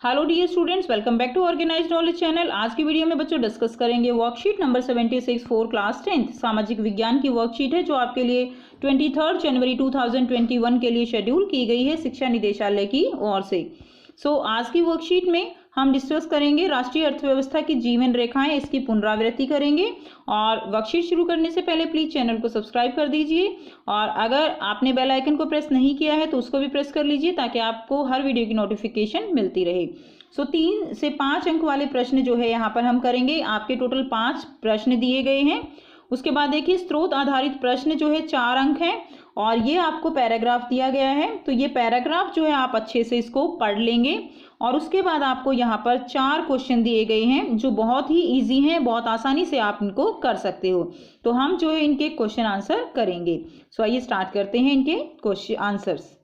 Hello dear students, welcome back to organised knowledge channel. आज की video में बच्चों डिस्कस करेंगे worksheet number 76 for class 10th सामाजिक विज्ञान की वर्कशीट है जो आपके लिए 23 जनवरी 2021 के लिए शेड्यूल की गई है शिक्षा निदेशालय की ओर से। आज की वर्कशीट में हम डिस्कस करेंगे राष्ट्रीय अर्थव्यवस्था की जीवन रेखाएं, इसकी पुनरावृत्ति करेंगे। और वर्कशीट शुरू करने से पहले प्लीज चैनल को सब्सक्राइब कर दीजिए और अगर आपने बेल आइकन को प्रेस नहीं किया है तो उसको भी प्रेस कर लीजिए ताकि आपको हर वीडियो की नोटिफिकेशन मिलती रहे। 3 से 5 अंक वाले प्रश्न जो है यहाँ पर हम करेंगे। आपके टोटल 5 प्रश्न दिए गए हैं। उसके बाद देखिए स्रोत आधारित प्रश्न जो है 4 अंक हैं और ये आपको पैराग्राफ दिया गया है, तो ये पैराग्राफ जो है आप अच्छे से इसको पढ़ लेंगे। और उसके बाद आपको यहाँ पर 4 क्वेश्चन दिए गए हैं जो बहुत ही इजी हैं, बहुत आसानी से आप इनको कर सकते हो। तो हम जो है इनके क्वेश्चन आंसर करेंगे। आइए स्टार्ट करते हैं इनके क्वेश्चन आंसर्स।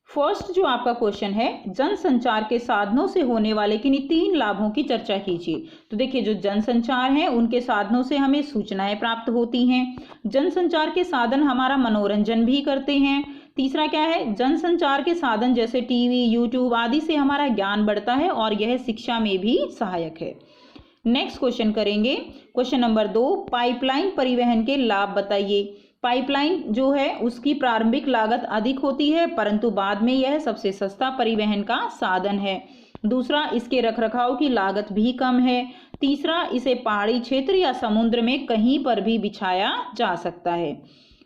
फर्स्ट जो आपका क्वेश्चन है, जनसंचार के साधनों से होने वाले किन्हीं 3 लाभों की चर्चा कीजिए। तो देखिए जो जनसंचार है उनके साधनों से हमें सूचनाएं प्राप्त होती हैं। जनसंचार के साधन हमारा मनोरंजन भी करते हैं। तीसरा क्या है, जनसंचार के साधन जैसे टीवी, यूट्यूब आदि से हमारा ज्ञान बढ़ता है और यह शिक्षा में भी सहायक है। नेक्स्ट क्वेश्चन करेंगे, क्वेश्चन नंबर 2, पाइपलाइन परिवहन के लाभ बताइए। पाइपलाइन जो है उसकी प्रारंभिक लागत अधिक होती है परंतु बाद में यह सबसे सस्ता परिवहन का साधन है। दूसरा, इसके रखरखाव की लागत भी कम है। तीसरा, इसे पहाड़ी क्षेत्र या समुद्र में कहीं पर भी बिछाया जा सकता है।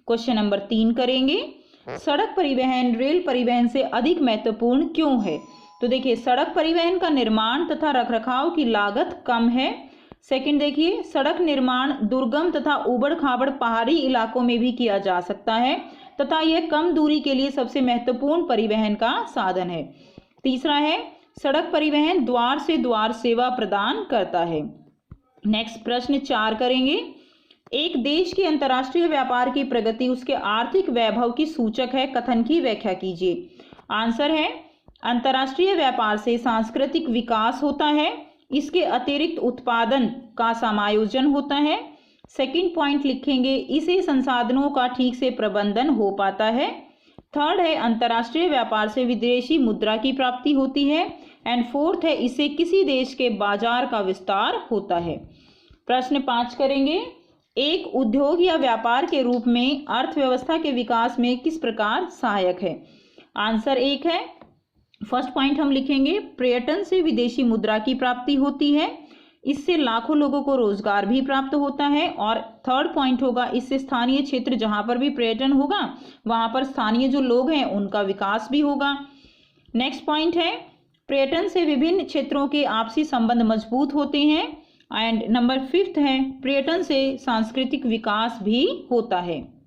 क्वेश्चन नंबर 3 करेंगे, सड़क परिवहन रेल परिवहन से अधिक महत्वपूर्ण क्यों है। तो देखिए सड़क परिवहन का निर्माण तथा रखरखाव की लागत कम है। सेकंड देखिए, सड़क निर्माण दुर्गम तथा उबड़ खाबड़ पहाड़ी इलाकों में भी किया जा सकता है तथा यह कम दूरी के लिए सबसे महत्वपूर्ण परिवहन का साधन है। तीसरा है, सड़क परिवहन द्वार से द्वार सेवा प्रदान करता है। नेक्स्ट प्रश्न 4 करेंगे, एक देश के अंतर्राष्ट्रीय व्यापार की प्रगति उसके आर्थिक वैभव की सूचक है, कथन की व्याख्या कीजिए। आंसर है, अंतर्राष्ट्रीय व्यापार से सांस्कृतिक विकास होता है, इसके अतिरिक्त उत्पादन का समायोजन होता है। सेकंड पॉइंट लिखेंगे, इसे संसाधनों का ठीक से प्रबंधन हो पाता है। थर्ड है, अंतर्राष्ट्रीय व्यापार से विदेशी मुद्रा की प्राप्ति होती है। एंड फोर्थ है, इससे किसी देश के बाजार का विस्तार होता है। प्रश्न 5 करेंगे, एक उद्योग या व्यापार के रूप में अर्थव्यवस्था के विकास में किस प्रकार सहायक है। आंसर 1 है। फर्स्ट पॉइंट हम लिखेंगे, पर्यटन से विदेशी मुद्रा की प्राप्ति होती है, इससे लाखों लोगों को रोजगार भी प्राप्त होता है। और थर्ड पॉइंट होगा, इससे स्थानीय क्षेत्र जहां पर भी पर्यटन होगा वहां पर स्थानीय जो लोग हैं उनका विकास भी होगा। नेक्स्ट पॉइंट है, पर्यटन से विभिन्न क्षेत्रों के आपसी संबंध मजबूत होते हैं। एंड नंबर 5 है, पर्यटन से सांस्कृतिक विकास भी होता है।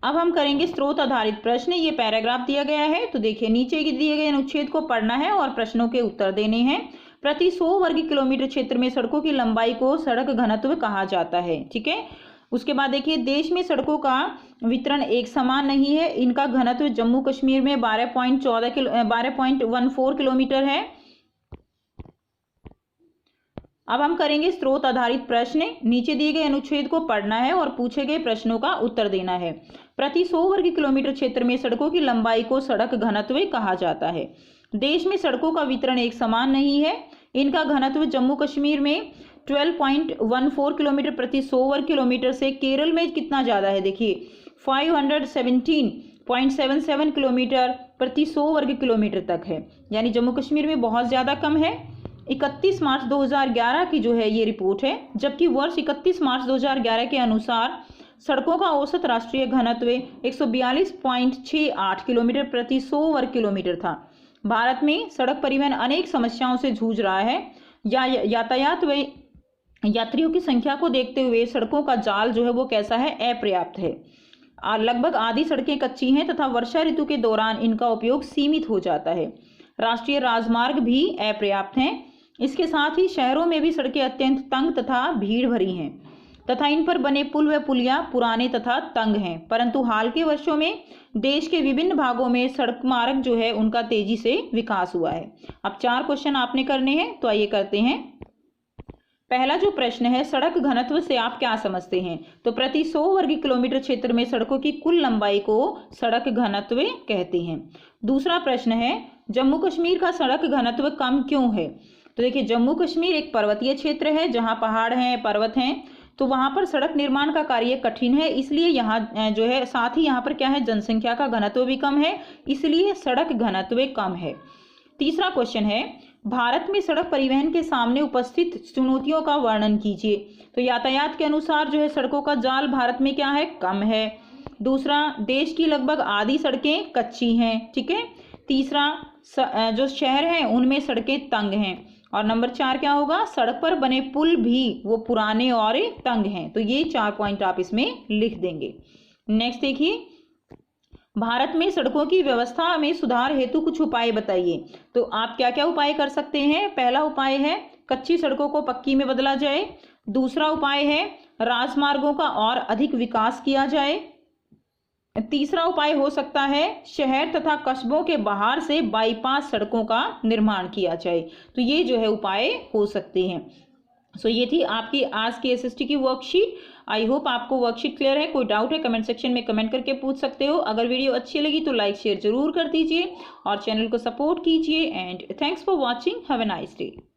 अब हम करेंगे स्रोत आधारित प्रश्न। ये पैराग्राफ दिया गया है, तो देखिए नीचे के दिए गए अनुच्छेद को पढ़ना है और प्रश्नों के उत्तर देने हैं। प्रति 100 वर्ग किलोमीटर क्षेत्र में सड़कों की लंबाई को सड़क घनत्व कहा जाता है। ठीक है, उसके बाद देखिए देश में सड़कों का वितरण एक समान नहीं है, इनका घनत्व जम्मू कश्मीर में 12.14 किलोमीटर है। अब हम करेंगे स्रोत आधारित प्रश्न। नीचे दिए गए अनुच्छेद को पढ़ना है और पूछे गए प्रश्नों का उत्तर देना है। प्रति 100 वर्ग किलोमीटर क्षेत्र में सड़कों की लंबाई को सड़क घनत्व कहा जाता है। देश में सड़कों का वितरण एक समान नहीं है, इनका घनत्व जम्मू कश्मीर में 12.14 किलोमीटर प्रति 100 वर्ग किलोमीटर से केरल में कितना ज्यादा है, देखिए 517.77 किलोमीटर प्रति 100 वर्ग किलोमीटर तक है, यानी जम्मू कश्मीर में बहुत ज्यादा कम है। 31 मार्च 2011 की जो है ये रिपोर्ट है, जबकि वर्ष 31 मार्च 2011 के अनुसार सड़कों का औसत राष्ट्रीय घनत्व 142.68 किलोमीटर प्रति 100 वर्ग किलोमीटर था। भारत में सड़क परिवहन अनेक समस्याओं से जूझ रहा है। यातायात व यात्रियों की संख्या को देखते हुए सड़कों का जाल जो है वो कैसा है, अपर्याप्त है। लगभग आधी सड़कें कच्ची हैं तथा वर्षा ऋतु के दौरान इनका उपयोग सीमित हो जाता है। राष्ट्रीय राजमार्ग भी अपर्याप्त हैं। इसके साथ ही शहरों में भी सड़कें अत्यंत तंग तथा भीड़ भरी हैं तथा इन पर बने पुल व पुलिया पुराने तथा तंग हैं। परंतु हाल के वर्षों में देश के विभिन्न भागों में सड़क मार्ग जो है उनका तेजी से विकास हुआ है। अब 4 क्वेश्चन आपने करने हैं, तो आइए करते हैं। पहला जो प्रश्न है, सड़क घनत्व से आप क्या समझते हैं। तो प्रति 100 वर्ग किलोमीटर क्षेत्र में सड़कों की कुल लंबाई को सड़क घनत्व कहते हैं। दूसरा प्रश्न है, जम्मू कश्मीर का सड़क घनत्व कम क्यों है? तो देखिए जम्मू कश्मीर एक पर्वतीय क्षेत्र है जहाँ पहाड़ हैं, पर्वत हैं, तो वहाँ पर सड़क निर्माण का कार्य कठिन है, इसलिए यहाँ जो है, साथ ही यहाँ पर क्या है, जनसंख्या का घनत्व भी कम है, इसलिए सड़क घनत्व कम है। तीसरा क्वेश्चन है, भारत में सड़क परिवहन के सामने उपस्थित चुनौतियों का वर्णन कीजिए। तो यातायात के अनुसार जो है सड़कों का जाल भारत में क्या है, कम है। दूसरा, देश की लगभग आधी सड़कें कच्ची हैं, ठीक है। तीसरा, जो शहर हैं उनमें सड़कें तंग हैं। और नंबर 4 क्या होगा, सड़क पर बने पुल भी वो पुराने और तंग हैं। तो ये 4 पॉइंट आप इसमें लिख देंगे। नेक्स्ट देखिए, भारत में सड़कों की व्यवस्था में सुधार हेतु कुछ उपाय बताइए। तो आप क्या क्या उपाय कर सकते हैं? पहला उपाय है कच्ची सड़कों को पक्की में बदला जाए। दूसरा उपाय है राजमार्गों का और अधिक विकास किया जाए। तीसरा उपाय हो सकता है शहर तथा कस्बों के बाहर से बाईपास सड़कों का निर्माण किया जाए। तो ये जो है उपाय हो सकते हैं। सो ये थी आपकी आज की एसएसटी की वर्कशीट। आई होप आपको वर्कशीट क्लियर है। कोई डाउट है कमेंट सेक्शन में कमेंट करके पूछ सकते हो। अगर वीडियो अच्छी लगी तो लाइक शेयर जरूर कर दीजिए और चैनल को सपोर्ट कीजिए। And thanks for watching. Have a nice day.